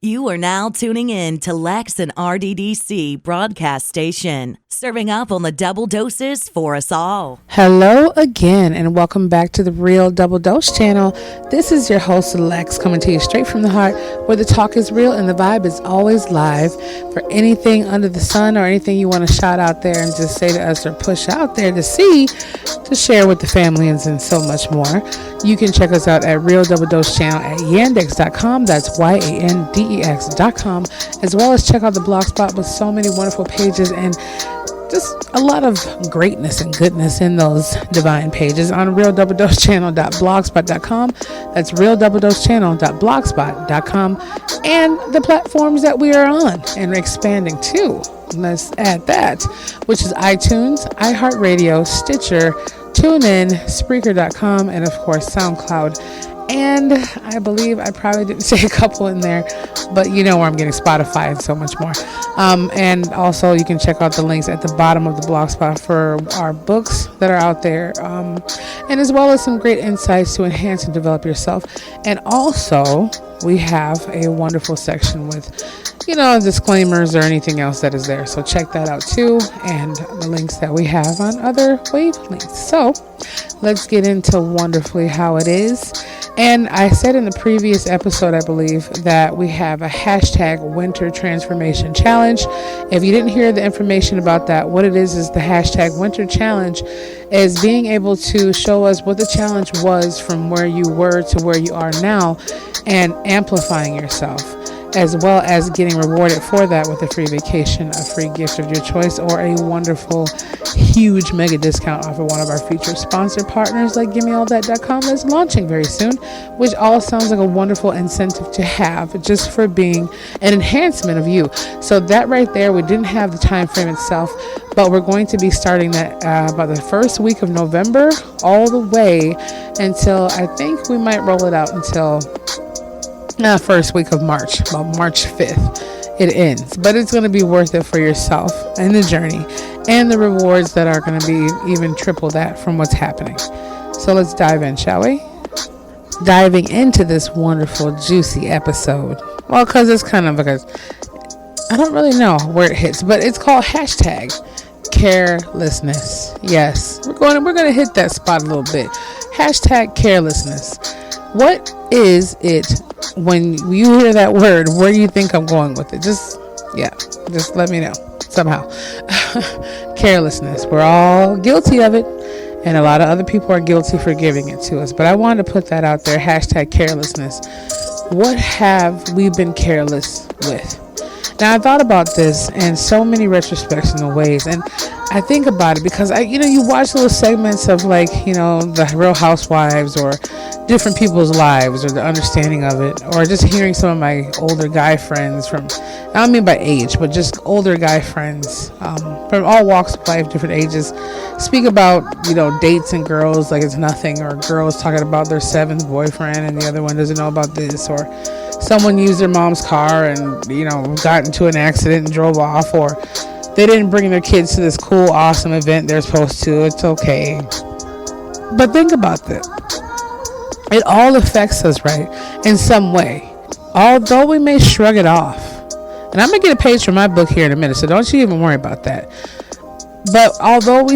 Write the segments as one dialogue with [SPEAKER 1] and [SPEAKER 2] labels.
[SPEAKER 1] You are now tuning in to Lex and RDDC broadcast station, serving up on the double doses for us all.
[SPEAKER 2] Hello again, and welcome back to the Real Double Dose channel. This is your host, Lex, coming to you straight from the heart, where the talk is real and the vibe is always live. For anything under the sun or anything you want to shout out there and just say to us or push out there to see, to share with the families and so much more, you can check us out at Real Double Dose channel at yandex.com. That's YANDEX.com, as well as check out the blogspot with so many wonderful pages and just a lot of greatness and goodness in those divine pages on realdoubledosechannel.blogspot.com. That's realdoubledosechannel.blogspot.com, and the platforms that we are on and expanding to. Let's add that, which is iTunes, iHeartRadio, Stitcher, TuneIn, Spreaker.com, and of course SoundCloud. And I believe I probably didn't say a couple in there, but you know where I'm getting Spotify and so much more. And also you can check out the links at the bottom of the blogspot for our books that are out there, and as well as some great insights to enhance and develop yourself. And also we have a wonderful section with, disclaimers or anything else that is there. So check that out too, and the links that we have on other wavelengths. So let's get into wonderfully how it is. And I said in the previous episode, I believe, that we have a hashtag Winter Transformation Challenge. If you didn't hear the information about that, what it is the hashtag Winter Challenge is being able to show us what the challenge was from where you were to where you are now, and amplifying yourself, as well as getting rewarded for that with a free vacation, a free gift of your choice, or a wonderful, huge mega discount off of one of our featured sponsor partners like GimmeAllThat.com that's launching very soon, which all sounds like a wonderful incentive to have just for being an enhancement of you. So that right there, we didn't have the time frame itself, but we're going to be starting that about the first week of November all the way until, I think we might roll it out until first week of March, about March 5th it ends, but it's going to be worth it for yourself and the journey and the rewards that are going to be even triple that from what's happening. So let's dive in, shall we? Diving into this wonderful juicy episode, well, because it's kind of because I don't really know where it hits, but it's called hashtag Carelessness. Yes, we're going to hit that spot a little bit. Hashtag Carelessness. What is it when you hear that word? Where do you think I'm going with it? Just let me know somehow. Carelessness. We're all guilty of it, and a lot of other people are guilty for giving it to us. But I wanted to put that out there. Hashtag Carelessness. What have we been careless with? Now, I thought about this in so many retrospects and ways, and I think about it because you watch little segments of the Real Housewives or different people's lives or the understanding of it, or just hearing some of my older guy friends I don't mean by age, but just older guy friends from all walks of life, different ages, speak about, dates and girls like it's nothing, or girls talking about their seventh boyfriend and the other one doesn't know about this, or someone used their mom's car and, got into an accident and drove off, or they didn't bring their kids to this cool, awesome event they're supposed to. It's okay. But think about that. It all affects us, right? In some way. Although we may shrug it off. And I'm going to get a page from my book here in a minute, so don't you even worry about that. But although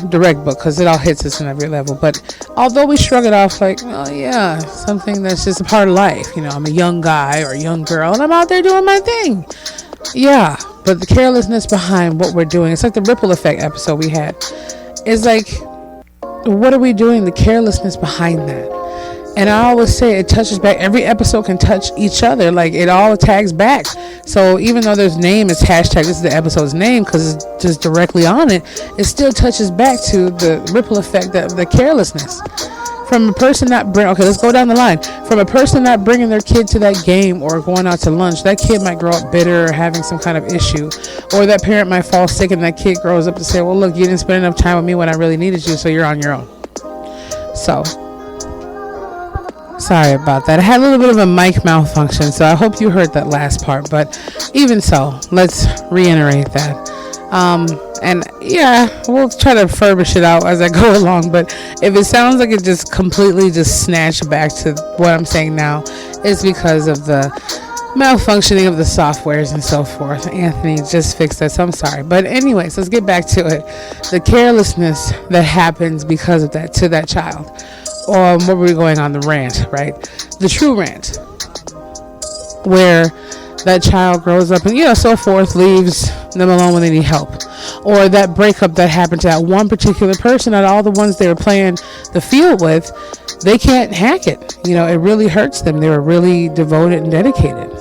[SPEAKER 2] direct book, because it all hits us in every level. But although we shrug it off like, oh yeah, something that's just a part of life. I'm a young guy or a young girl, and I'm out there doing my thing. Yeah, but the carelessness behind what we're doing, it's like the ripple effect episode we had. It's like, what are we doing? The carelessness behind that. And I always say it touches back. Every episode can touch each other. Like, it all tags back. So even though there's name, it's hashtag, this is the episode's name because it's just directly on it, it still touches back to the ripple effect of the carelessness. From a person let's go down the line. From a person not bringing their kid to that game or going out to lunch, that kid might grow up bitter or having some kind of issue. Or that parent might fall sick and that kid grows up to say, well, look, you didn't spend enough time with me when I really needed you, so you're on your own. So, sorry about that. I had a little bit of a mic malfunction, so I hope you heard that last part. But even so, let's reiterate that. And yeah, we'll try to furbish it out as I go along. But if it sounds like it just completely just snatched back to what I'm saying now, it's because of the malfunctioning of the softwares and so forth. Anthony just fixed that, so I'm sorry. But anyways, let's get back to it. The carelessness that happens because of that to that child. Or what were we going on? The rant, right? The true rant. Where that child grows up and, so forth, leaves them alone when they need help. Or that breakup that happened to that one particular person, out of all the ones they were playing the field with, they can't hack it. It really hurts them. They were really devoted and dedicated.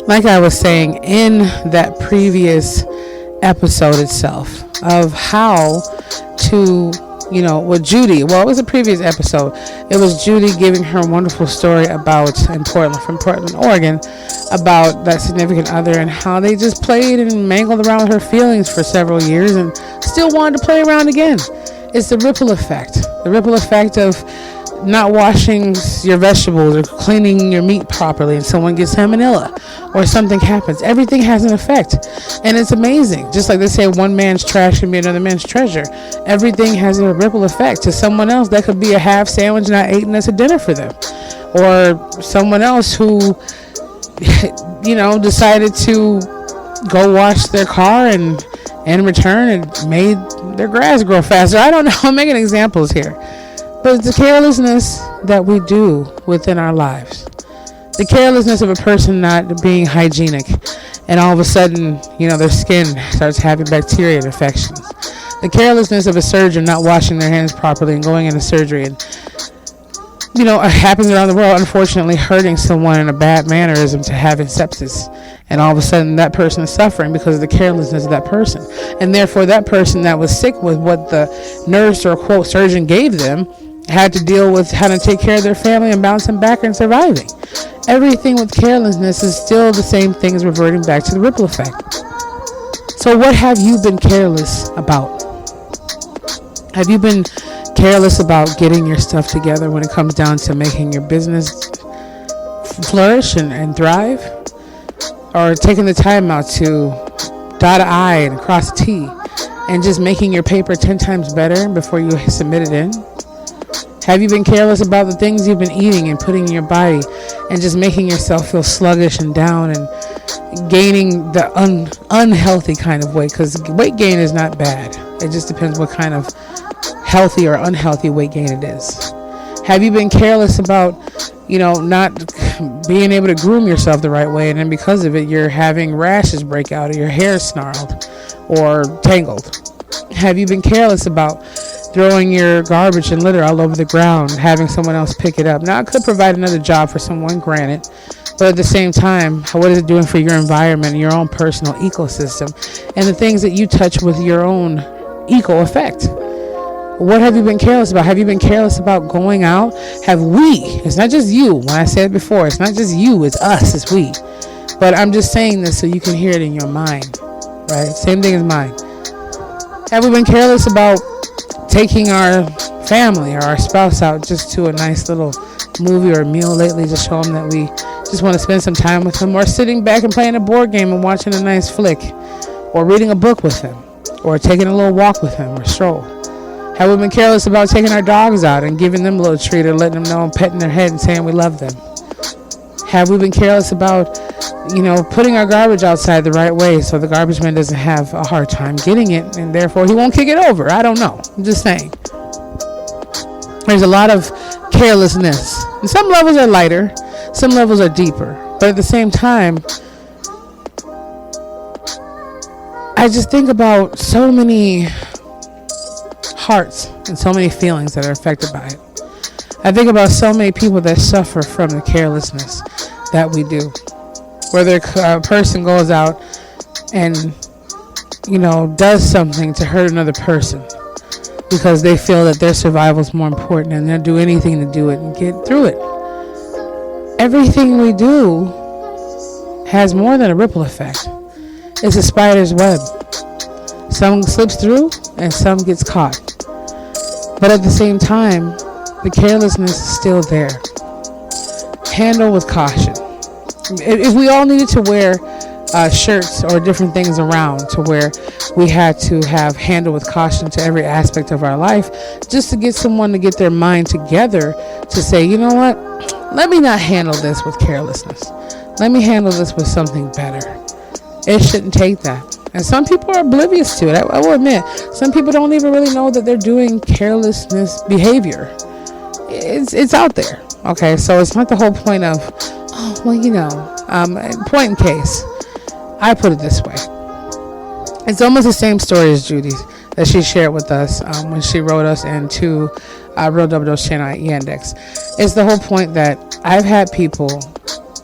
[SPEAKER 2] Like I was saying in that previous episode itself of how to, with Judy. Well, it was a previous episode. It was Judy giving her wonderful story from Portland, Oregon, about that significant other and how they just played and mangled around with her feelings for several years and still wanted to play around again. It's the ripple effect. The ripple effect of not washing your vegetables or cleaning your meat properly and someone gets salmonella or something happens. Everything has an effect, and it's amazing. Just like they say, one man's trash can be another man's treasure. Everything has a ripple effect. To someone else, that could be a half sandwich not eaten as a dinner for them, or someone else who decided to go wash their car and in return it made their grass grow faster. I don't know, I'm making examples here. But it's the carelessness that we do within our lives. The carelessness of a person not being hygienic and all of a sudden, their skin starts having bacteria infections. The carelessness of a surgeon not washing their hands properly and going into surgery and, happens around the world, unfortunately hurting someone in a bad mannerism to having sepsis. And all of a sudden that person is suffering because of the carelessness of that person. And therefore that person that was sick with what the nurse or quote surgeon gave them had to deal with how to take care of their family and bouncing back and surviving. Everything with carelessness is still the same thing as reverting back to the ripple effect. So what have you been careless about? Have you been careless about getting your stuff together when it comes down to making your business flourish and thrive? Or taking the time out to dot an I and cross a T and just making your paper 10 times better before you submit it in? Have you been careless about the things you've been eating and putting in your body and just making yourself feel sluggish and down and gaining the unhealthy kind of weight? Because weight gain is not bad. It just depends what kind of healthy or unhealthy weight gain it is. Have you been careless about, not being able to groom yourself the right way, and then because of it, you're having rashes break out or your hair snarled or tangled? Have you been careless about throwing your garbage and litter all over the ground, having someone else pick it up? Now, it could provide another job for someone, granted, but at the same time, what is it doing for your environment and your own personal ecosystem and the things that you touch with your own eco effect? What have you been careless about? Have you been careless about going out? Have we, it's not just you, when I said it before, it's not just you, it's us, it's we. But I'm just saying this so you can hear it in your mind, right? Same thing as mine. Have we been careless about taking our family or our spouse out just to a nice little movie or meal lately to show them that we just want to spend some time with them, or sitting back and playing a board game and watching a nice flick, or reading a book with them, or taking a little walk with them or stroll? Have we been careless about taking our dogs out and giving them a little treat or letting them know and petting their head and saying we love them? Have we been careless about, putting our garbage outside the right way so the garbage man doesn't have a hard time getting it and therefore he won't kick it over? I don't know. I'm just saying. There's a lot of carelessness. And some levels are lighter, some levels are deeper. But at the same time, I just think about so many hearts and so many feelings that are affected by it. I think about so many people that suffer from the carelessness that we do. Whether a person goes out and, does something to hurt another person because they feel that their survival is more important and they'll do anything to do it and get through it. Everything we do has more than a ripple effect. It's a spider's web. Some slips through and some gets caught. But at the same time, the carelessness is still there. Handle with caution. If we all needed to wear shirts or different things around to where we had to have handle with caution to every aspect of our life, just to get someone to get their mind together to say, you know what, let me not handle this with carelessness. Let me handle this with something better. It shouldn't take that. And some people are oblivious to it. I will admit, some people don't even really know that they're doing carelessness behavior. It's out there. Okay, so it's not the whole point of, oh, well, point in case. I put it this way. It's almost the same story as Judy's that she shared with us when she wrote us into Real Double Dose channel at Yandex. It's the whole point that I've had people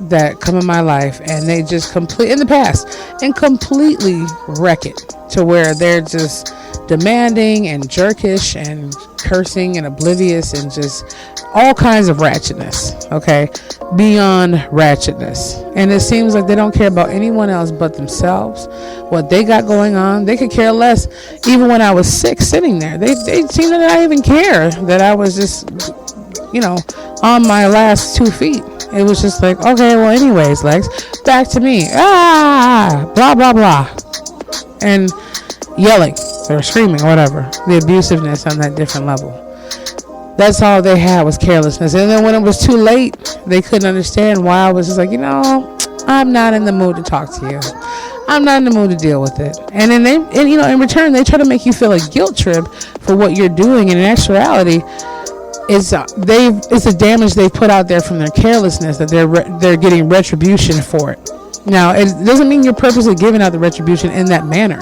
[SPEAKER 2] that come in my life and they just in the past and completely wreck it to where they're just demanding and jerkish and cursing and oblivious and just all kinds of ratchetness, okay, beyond ratchetness. And it seems like they don't care about anyone else but themselves, what they got going on. They could care less. Even when I was sick sitting there, they seemed to not even care that I was just on my last 2 feet. It was just like, okay, well, anyways, Lex, back to me. Blah, blah, blah. And yelling or screaming or whatever. The abusiveness on that different level. That's all they had was carelessness. And then when it was too late, they couldn't understand why I was just like, I'm not in the mood to talk to you. I'm not in the mood to deal with it. And then in return, they try to make you feel a guilt trip for what you're doing. And in actuality, it's a damage they've put out there from their carelessness that they're getting retribution for it. Now, it doesn't mean you're purposely giving out the retribution in that manner.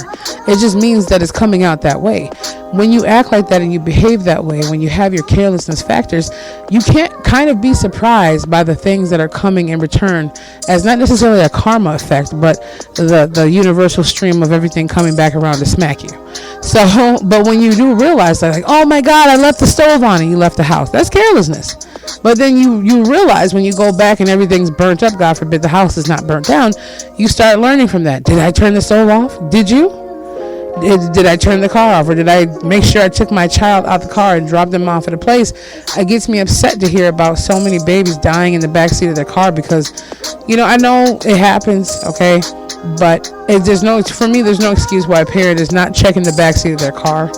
[SPEAKER 2] It just means that it's coming out that way. When you act like that and you behave that way, when you have your carelessness factors, you can't kind of be surprised by the things that are coming in return as not necessarily a karma effect, but the universal stream of everything coming back around to smack you. So, but when you do realize that, like, oh my God, I left the stove on and you left the house, that's carelessness. But then you realize when you go back and everything's burnt up, God forbid the house is not burnt down, you start learning from that. Did I turn the stove off? Did you? Did I turn the car off? Or did I make sure I took my child out the car and dropped them off at a place? It gets me upset to hear about so many babies dying in the backseat of their car because, I know it happens, okay? But there's no excuse why a parent is not checking the backseat of their car.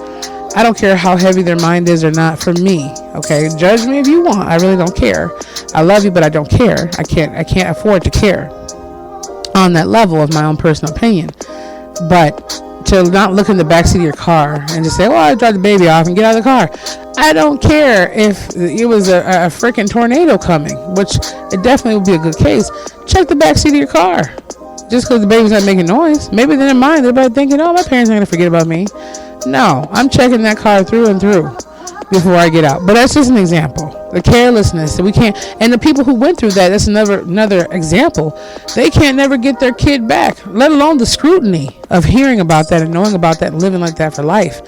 [SPEAKER 2] I don't care how heavy their mind is or not for me, okay? Judge me if you want. I really don't care. I love you, but I don't care. I can't afford to care on that level of my own personal opinion. But to not look in the backseat of your car and just say, well, I dropped the baby off and get out of the car. I don't care if it was a freaking tornado coming, which it definitely would be a good case. Check the backseat of your car. Just because the baby's not making noise. Maybe in their mind, they're about thinking, oh, my parents aren't going to forget about me. No, I'm checking that car through and through before I get out. But that's just an example. The carelessness that we can't, and the people who went through that's another example. They can't never get their kid back, let alone the scrutiny of hearing about that and knowing about that and living like that for life.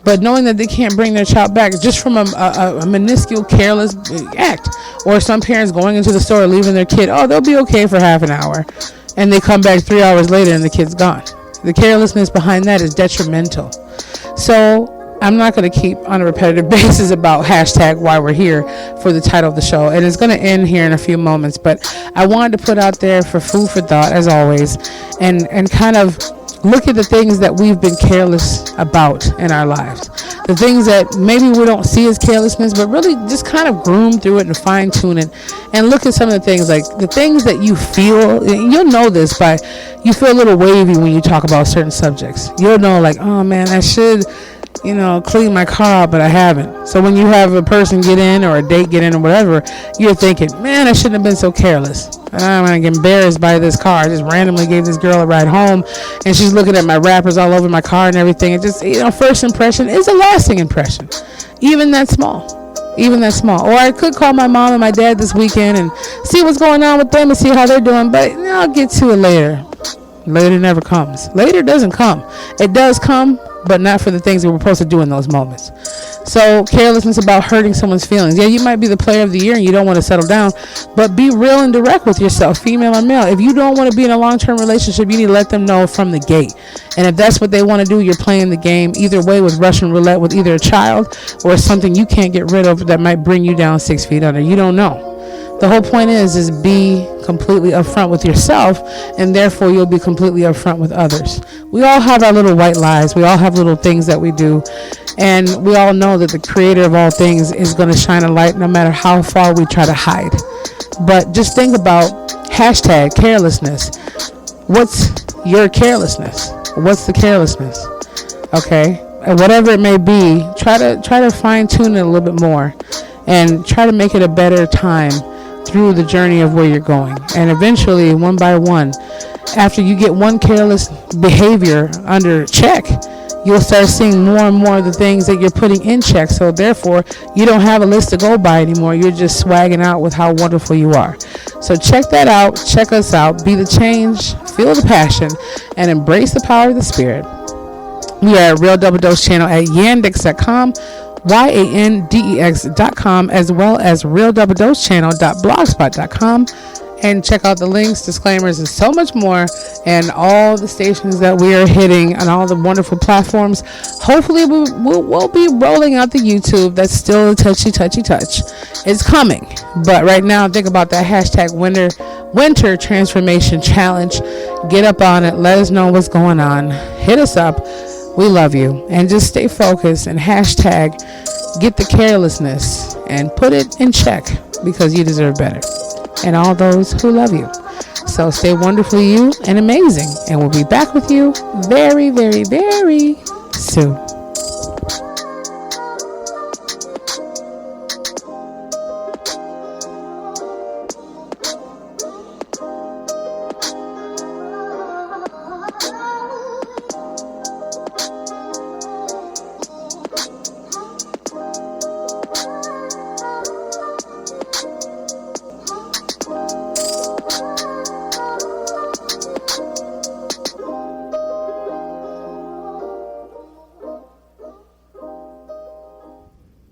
[SPEAKER 2] But knowing that they can't bring their child back just from a minuscule careless act, or some parents going into the store leaving their kid, oh, they'll be okay for half an hour, and they come back 3 hours later and the kid's gone. The carelessness behind that is detrimental. So I'm not going to keep on a repetitive basis about hashtag why we're here for the title of the show. And it's going to end here in a few moments. But I wanted to put out there for food for thought, as always, and kind of look at the things that we've been careless about in our lives. The things that maybe we don't see as carelessness, but really just kind of groom through it and fine tune it. And look at some of the things, like the things that you feel, you'll know this by, you feel a little wavy when you talk about certain subjects. You'll know, like, oh man, I should, clean my car out, but I haven't. So when you have a person get in or a date get in or whatever, you're thinking, man, I shouldn't have been so careless. I'm going to get embarrassed by this car. I just randomly gave this girl a ride home and she's looking at my wrappers all over my car and everything. It just, first impression is a lasting impression. Even that small. Or I could call my mom and my dad this weekend and see what's going on with them and see how they're doing, but I'll get to it later. Later never comes. Later doesn't come. It does come, but not for the things that we're supposed to do in those moments. So carelessness about hurting someone's feelings. Yeah, you might be the player of the year and you don't want to settle down, but be real and direct with yourself, female or male. If you don't want to be in a long-term relationship, you need to let them know from the gate. And if that's what they want to do, you're playing the game either way with Russian roulette with either a child or something you can't get rid of that might bring you down 6 feet under. You don't know. The whole point is be completely upfront with yourself, and therefore you'll be completely upfront with others. We all have our little white lies. We all have little things that we do, and we all know that the creator of all things is going to shine a light no matter how far we try to hide. But just think about hashtag carelessness. What's your carelessness? What's the carelessness? Okay, and whatever it may be, try to fine tune it a little bit more, and try to make it a better time through the journey of where you're going. And eventually, one by one, after you get one careless behavior under check, you'll start seeing more and more of the things that you're putting in check. So therefore, you don't have a list to go by anymore. You're just swagging out with how wonderful you are. So check that out. Check us out. Be the change, feel the passion, and embrace the power of the Spirit. We are at Real Double Dose Channel at yandex.com, yandex.com, as well as realdoubledosechannel.blogspot.com. And check out the links, disclaimers, and so much more, and all the stations that we are hitting on all the wonderful platforms. Hopefully we'll be rolling out the YouTube. That's still a touch. It's coming. But right now, think about that hashtag winter transformation challenge. Get up on it. Let us know what's going on. Hit us up. We love you. And just stay focused and hashtag get the carelessness and put it in check, because you deserve better. And all those who love you. So stay wonderfully you and amazing. And we'll be back with you very, very, very soon.